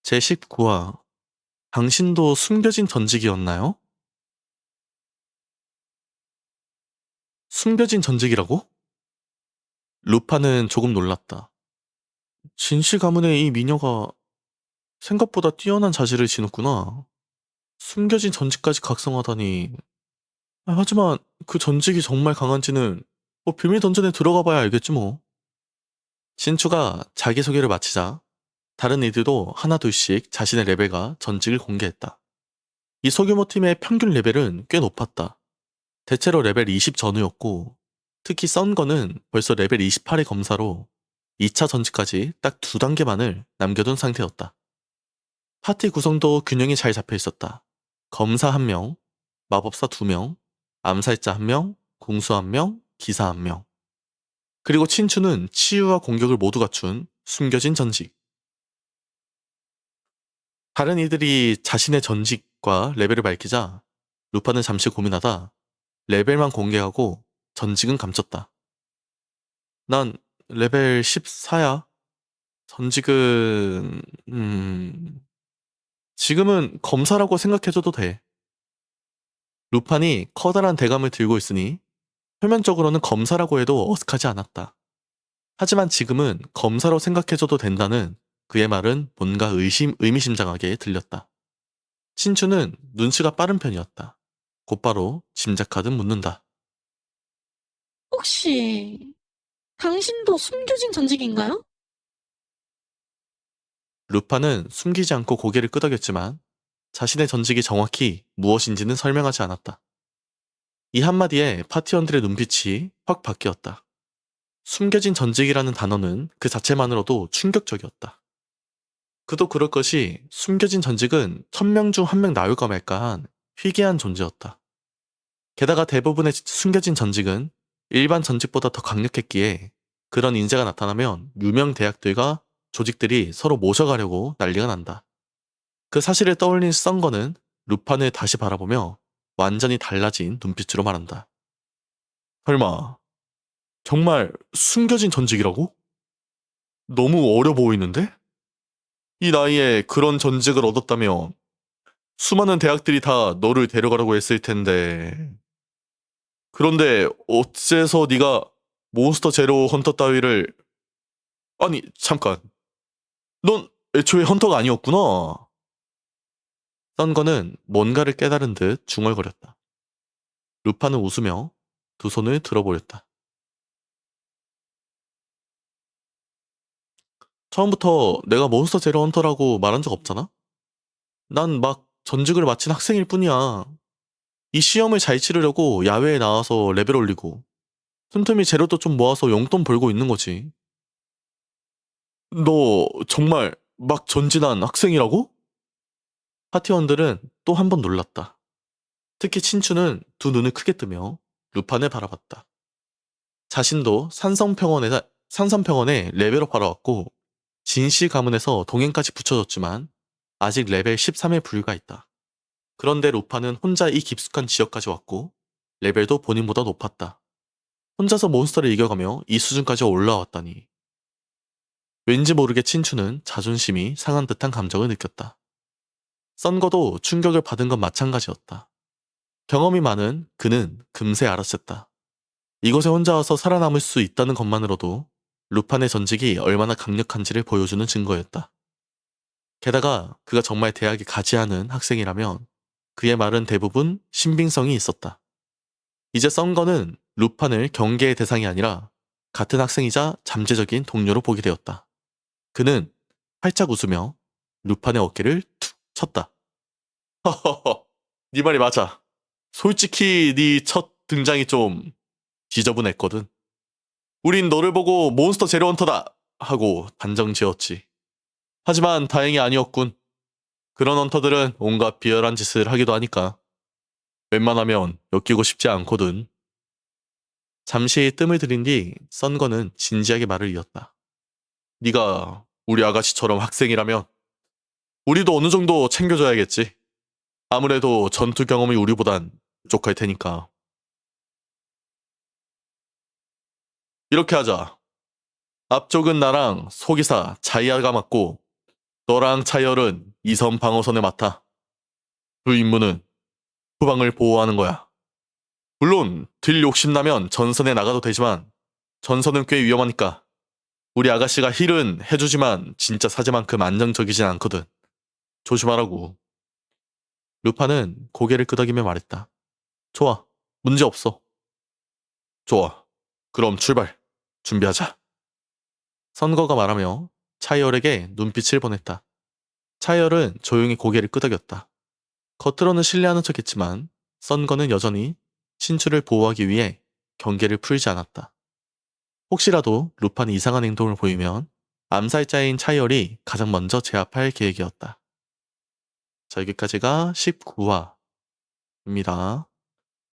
제19화 당신도 숨겨진 전직이었나요? 숨겨진 전직이라고? 루파는 조금 놀랐다. 진실 가문의 이 미녀가 생각보다 뛰어난 자질을 지녔구나. 숨겨진 전직까지 각성하다니. 하지만 그 전직이 정말 강한지는 비밀 던전에 들어가 봐야 알겠지 뭐. 신추가 자기소개를 마치자 다른 이들도 하나둘씩 자신의 레벨과 전직을 공개했다. 이 소규모 팀의 평균 레벨은 꽤 높았다. 대체로 레벨 20 전후였고, 특히 썬거는 벌써 레벨 28의 검사로 2차 전직까지 딱 2단계만을 남겨둔 상태였다. 파티 구성도 균형이 잘 잡혀 있었다. 검사 1명, 마법사 2명, 암살자 1명, 궁수 1명, 기사 1명. 그리고 친추는 치유와 공격을 모두 갖춘 숨겨진 전직. 다른 이들이 자신의 전직과 레벨을 밝히자 루파는 잠시 고민하다 레벨만 공개하고 전직은 감췄다. 난 레벨 14야. 전직은 지금은 검사라고 생각해줘도 돼. 루판이 커다란 대감을 들고 있으니 표면적으로는 검사라고 해도 어색하지 않았다. 하지만 지금은 검사로 생각해줘도 된다는 그의 말은 뭔가 의미심장하게 들렸다. 친추는 눈치가 빠른 편이었다. 곧바로 짐작하듯 묻는다. 혹시 당신도 숨겨진 전직인가요? 루파는 숨기지 않고 고개를 끄덕였지만 자신의 전직이 정확히 무엇인지는 설명하지 않았다. 이 한마디에 파티원들의 눈빛이 확 바뀌었다. 숨겨진 전직이라는 단어는 그 자체만으로도 충격적이었다. 그도 그럴 것이 숨겨진 전직은 1000명 중 1명 나올까 말까한 희귀한 존재였다. 게다가 대부분의 숨겨진 전직은 일반 전직보다 더 강력했기에 그런 인재가 나타나면 유명 대학들과 조직들이 서로 모셔가려고 난리가 난다. 그 사실을 떠올린 썬거는 루판을 다시 바라보며 완전히 달라진 눈빛으로 말한다. 설마 정말 숨겨진 전직이라고? 너무 어려 보이는데? 이 나이에 그런 전직을 얻었다면 수많은 대학들이 다 너를 데려가라고 했을 텐데. 그런데 어째서 네가 몬스터 제로 헌터 따위를... 아니 잠깐, 넌 애초에 헌터가 아니었구나. 썬거는 뭔가를 깨달은 듯 중얼거렸다. 루파는 웃으며 두 손을 들어보렸다. 처음부터 내가 몬스터 제로 헌터라고 말한 적 없잖아? 난 막 전직을 마친 학생일 뿐이야. 이 시험을 잘 치르려고 야외에 나와서 레벨 올리고 틈틈이 재료도 좀 모아서 용돈 벌고 있는 거지. 너 정말 막 전진한 학생이라고? 파티원들은 또 한 번 놀랐다. 특히 친추는 두 눈을 크게 뜨며 루판을 바라봤다. 자신도 산성평원에 레벨업하러 왔고 진시 가문에서 동행까지 붙여줬지만 아직 레벨 13에 불과했다. 그런데 루파는 혼자 이 깊숙한 지역까지 왔고 레벨도 본인보다 높았다. 혼자서 몬스터를 이겨가며 이 수준까지 올라왔다니. 왠지 모르게 친추는 자존심이 상한 듯한 감정을 느꼈다. 썬거도 충격을 받은 건 마찬가지였다. 경험이 많은 그는 금세 알아챘다. 이곳에 혼자 와서 살아남을 수 있다는 것만으로도 루판의 전직이 얼마나 강력한지를 보여주는 증거였다. 게다가 그가 정말 대학에 가지 않은 학생이라면 그의 말은 대부분 신빙성이 있었다. 이제 썬거는 루판을 경계의 대상이 아니라 같은 학생이자 잠재적인 동료로 보게 되었다. 그는 활짝 웃으며 루판의 어깨를 툭 쳤다. 허허허, 네 말이 맞아. 솔직히 네 첫 등장이 좀 지저분했거든. 우린 너를 보고 몬스터 제로헌터다 하고 단정 지었지. 하지만 다행이 아니었군. 그런 헌터들은 온갖 비열한 짓을 하기도 하니까 웬만하면 엮이고 싶지 않거든. 잠시 뜸을 들인 뒤 썬거는 진지하게 말을 이었다. 네가 우리 아가씨처럼 학생이라면 우리도 어느 정도 챙겨줘야겠지. 아무래도 전투 경험이 우리보단 부족할 테니까. 이렇게 하자. 앞쪽은 나랑 소기사 자이아가 맡고 너랑 차이얼은 이선 방어선을 맡아. 그 임무는 후방을 보호하는 거야. 물론 딜 욕심나면 전선에 나가도 되지만 전선은 꽤 위험하니까. 우리 아가씨가 힐은 해주지만 진짜 사제만큼 안정적이진 않거든. 조심하라고. 루파는 고개를 끄덕이며 말했다. 좋아, 문제 없어. 좋아, 그럼 출발. 준비하자. 선거가 말하며 차이얼에게 눈빛을 보냈다. 차이얼은 조용히 고개를 끄덕였다. 겉으로는 신뢰하는 척했지만 선거는 여전히 신추를 보호하기 위해 경계를 풀지 않았다. 혹시라도 루판이 이상한 행동을 보이면 암살자인 차이얼이 가장 먼저 제압할 계획이었다. 자, 여기까지가 19화입니다.